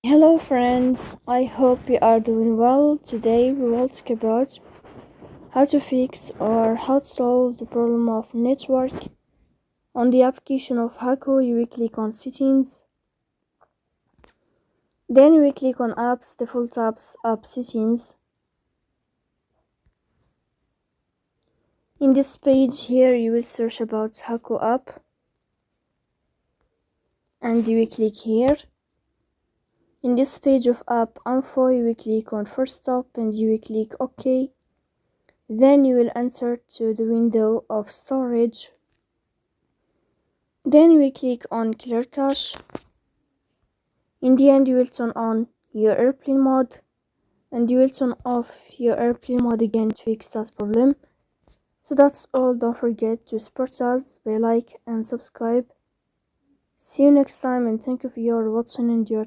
Hello friends, I hope you are doing well. Today we will talk about how to fix or how to solve the problem of network. On the application of Hacoo, you will click on settings. Then you will click on apps, default apps, app settings. In this page here, you will search about Hacoo app. And you will click here. In this page of app info, you will click on first stop and you will click OK. Then you will enter to the window of storage. Then you will click on clear cache. In the end, you will turn on your airplane mode and you will turn off your airplane mode again to fix that problem. So that's all. Don't forget to support us by like and subscribe. See you next time and thank you for your watching and your